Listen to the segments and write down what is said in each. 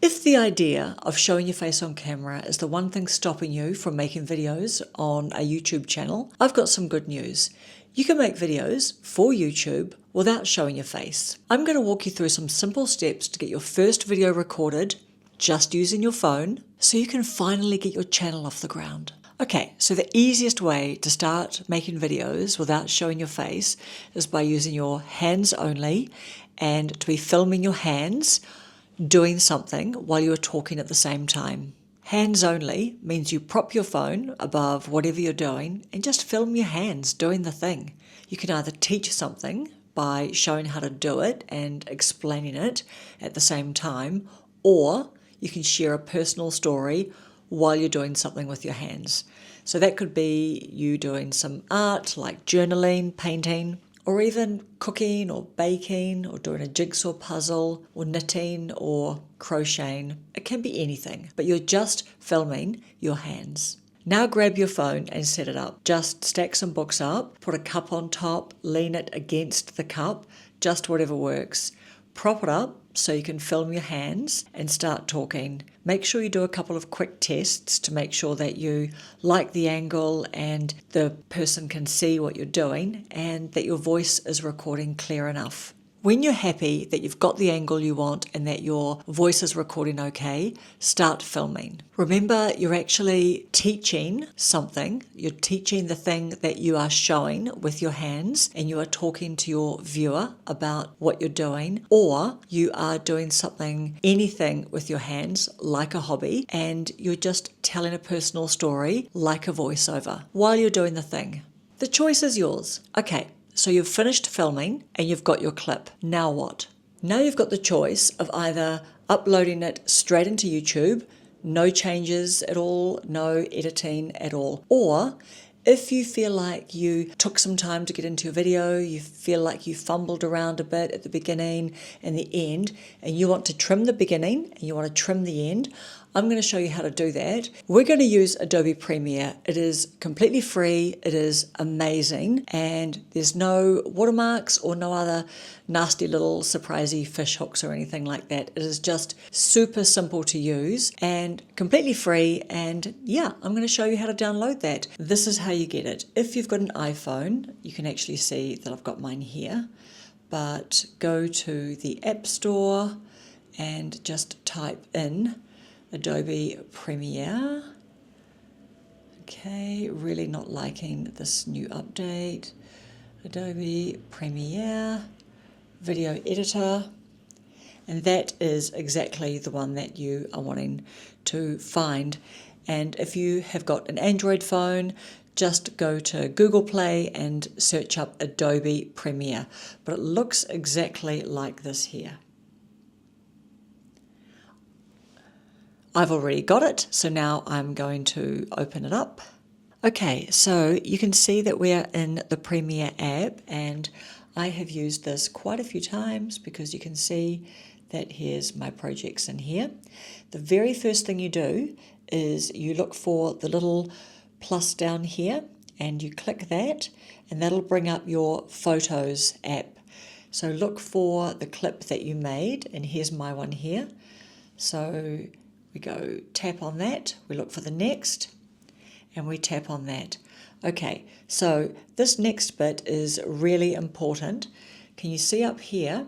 If the idea of showing your face on camera is the one thing stopping you from making videos on a YouTube channel, I've got some good news. You can make videos for YouTube without showing your face. I'm going to walk you through some simple steps to get your first video recorded just using your phone so you can finally get your channel off the ground. Okay, so the easiest way to start making videos without showing your face is by using your hands only and to be filming your hands doing something while you're talking at the same time. Hands only means you prop your phone above whatever you're doing and just film your hands doing the thing. You can either teach something by showing how to do it and explaining it at the same time, or you can share a personal story while you're doing something with your hands. So that could be you doing some art like journaling, painting, or even cooking or baking or doing a jigsaw puzzle or knitting or crocheting. It can be anything, but you're just filming your hands. Now grab your phone and set it up. Just stack some books up, put a cup on top, lean it against the cup, just whatever works. Prop it up so you can film your hands and start talking. Make sure you do a couple of quick tests to make sure that you like the angle and the person can see what you're doing and that your voice is recording clear enough. When you're happy that you've got the angle you want and that your voice is recording okay, start filming. Remember, you're actually teaching something. You're teaching the thing that you are showing with your hands, and you are talking to your viewer about what you're doing, or you are doing something, anything with your hands, like a hobby, and you're just telling a personal story like a voiceover while you're doing the thing. The choice is yours. Okay. So you've finished filming and you've got your clip. Now what? Now you've got the choice of either uploading it straight into YouTube, no changes at all, no editing at all, or if you feel like you took some time to get into your video, you feel like you fumbled around a bit at the beginning and the end, and you want to trim the beginning and you want to trim the end, I'm going to show you how to do that. We're going to use Adobe Premiere. It is completely free, it is amazing, and there's no watermarks or no other nasty little surprisey fish hooks or anything like that. It is just super simple to use and completely free, and yeah, I'm going to show you how to download that. This is how you get it. If you've got an iPhone, you can actually see that I've got mine here, but go to the App Store and just type in Adobe Premiere. Okay, really not liking this new update. Adobe Premiere, video editor, and that is exactly the one that you are wanting to find. And if you have got an Android phone, just go to Google Play and search up Adobe Premiere. But it looks exactly like this here. I've already got it, so now I'm going to open it up. Okay, so you can see that we're in the Premiere app, and I have used this quite a few times because you can see that here's my projects in here. The very first thing you do is you look for the little plus down here and you click that, and that'll bring up your Photos app. So look for the clip that you made, and here's my one here. So we go tap on that, we look for the next, and we tap on that. Okay, so this next bit is really important. Can you see up here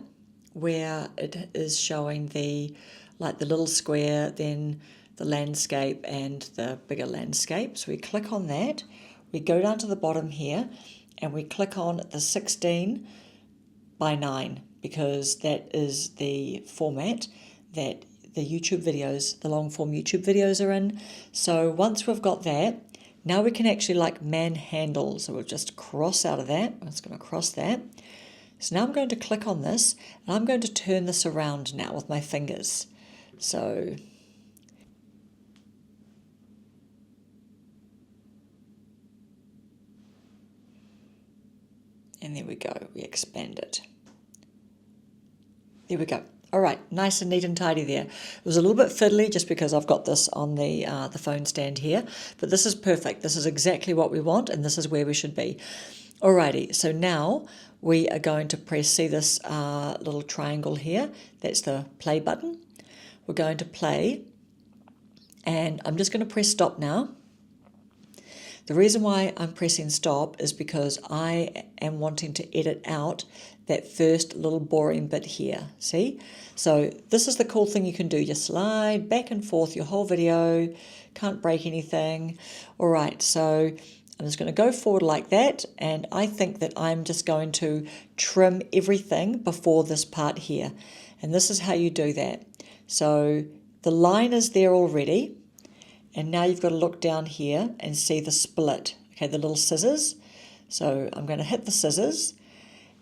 where it is showing the little square, then the landscape and the bigger landscape? So we click on that, we go down to the bottom here, and we click on the 16:9 because that is the format that the YouTube videos, the long form YouTube videos are in. So once we've got that, now we can actually manhandle. So we'll just cross out of that. I'm just going to cross that. So now I'm going to click on this, and I'm going to turn this around now with my fingers. So and there we go, we expand it. There we go. All right, nice and neat and tidy there. It was a little bit fiddly just because I've got this on the phone stand here, but this is perfect. This is exactly what we want, and this is where we should be. Alrighty, so now we are going to press, see this little triangle here? That's the play button. we're going to play, and I'm just going to press stop now. The reason why I'm pressing stop is because I am wanting to edit out that first little boring bit here, see? So this is the cool thing you can do. You slide back and forth your whole video, can't break anything. All right, so I'm just going to go forward like that, and I think that I'm just going to trim everything before this part here. And this is how you do that. So the line is there already. And now you've got to look down here and see the split, okay, the little scissors. So I'm going to hit the scissors,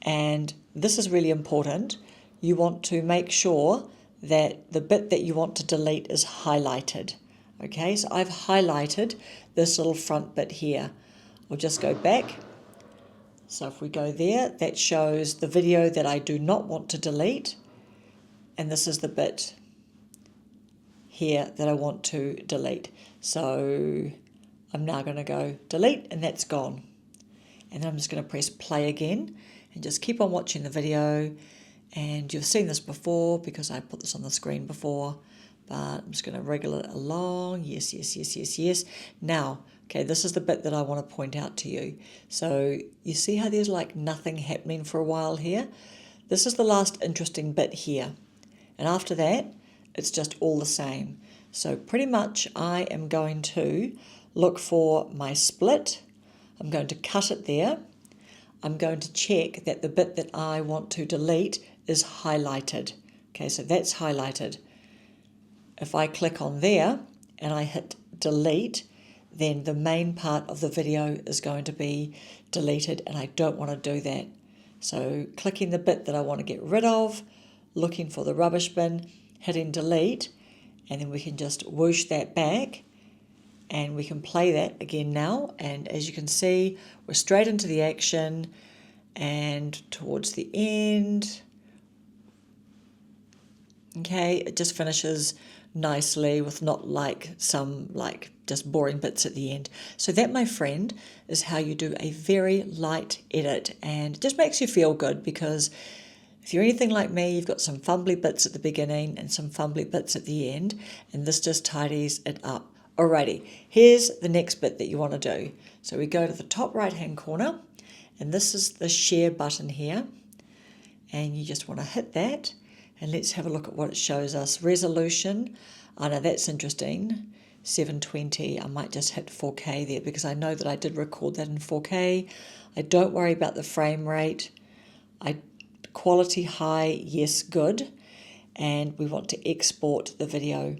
and this is really important. You want to make sure that the bit that you want to delete is highlighted. Okay, so I've highlighted this little front bit here. We'll just go back. So if we go there, that shows the video that I do not want to delete. And this is the bit here that I want to delete. So I'm now going to go delete, and that's gone. And then I'm just going to press play again and just keep on watching the video. And you've seen this before because I put this on the screen before, but I'm just going to wriggle it along. Yes, yes, yes, yes, yes. Now, okay, this is the bit that I want to point out to you. So you see how there's like nothing happening for a while here? This is the last interesting bit here. And after that, it's just all the same. So pretty much I am going to look for my split. I'm going to cut it there. I'm going to check that the bit that I want to delete is highlighted. Okay, so that's highlighted. If I click on there and I hit delete, then the main part of the video is going to be deleted, and I don't want to do that. So clicking the bit that I want to get rid of, looking for the rubbish bin, hitting delete, and then we can just whoosh that back, and we can play that again now. And as you can see, we're straight into the action, and towards the end, okay, it just finishes nicely with not like some like just boring bits at the end. So that, my friend, is how you do a very light edit, and it just makes you feel good, because if you're anything like me, you've got some fumbly bits at the beginning and some fumbly bits at the end, and this just tidies it up. Alrighty, here's the next bit that you want to do. So we go to the top right hand corner, and this is the share button here, and you just want to hit that, and let's have a look at what it shows us. Resolution, oh no, that's interesting, 720. I might just hit 4K there because I know that I did record that in 4K. I don't worry about the frame rate. Quality high, yes, good. And we want to export the video.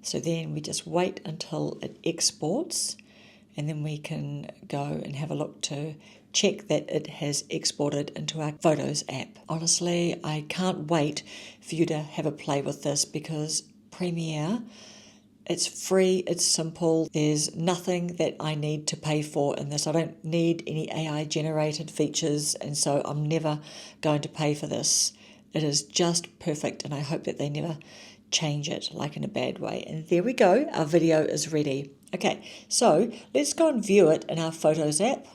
So then we just wait until it exports, and then we can go and have a look to check that it has exported into our Photos app. Honestly, I can't wait for you to have a play with this, because Premiere, it's free, it's simple, there's nothing that I need to pay for in this. I don't need any AI generated features, and so I'm never going to pay for this. It is just perfect, and I hope that they never change it, like in a bad way. And there we go, our video is ready. Okay, so let's go and view it in our Photos app.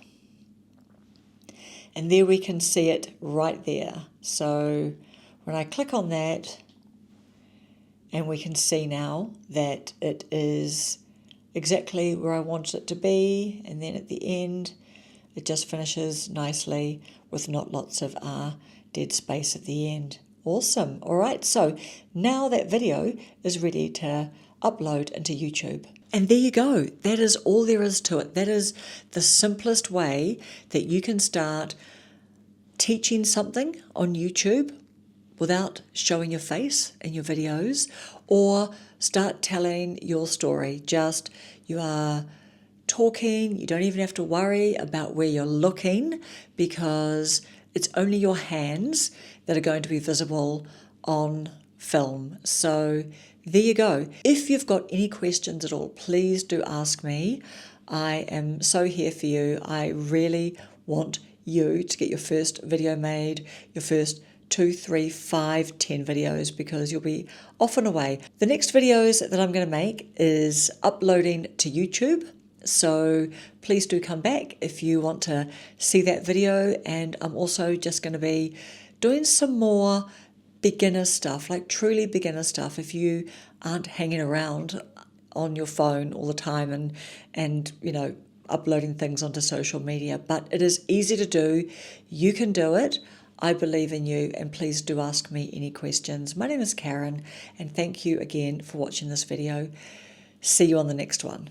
And there we can see it right there. So when I click on that, and we can see now that it is exactly where I want it to be. And then at the end, it just finishes nicely with not lots of dead space at the end. Awesome. All right, so now that video is ready to upload into YouTube. And there you go. That is all there is to it. That is the simplest way that you can start teaching something on YouTube without showing your face in your videos, or start telling your story. Just, you are talking, you don't even have to worry about where you're looking, because it's only your hands that are going to be visible on film. So there you go. If you've got any questions at all, please do ask me. I am so here for you. I really want you to get your first video made, your first 2, 3, 5, 10 videos, because you'll be off and away. The next videos that I'm going to make is uploading to YouTube. So please do come back if you want to see that video. And I'm also just going to be doing some more beginner stuff, like truly beginner stuff, if you aren't hanging around on your phone all the time and uploading things onto social media. But it is easy to do. You can do it. I believe in you, and please do ask me any questions. My name is Karen, and thank you again for watching this video. See you on the next one.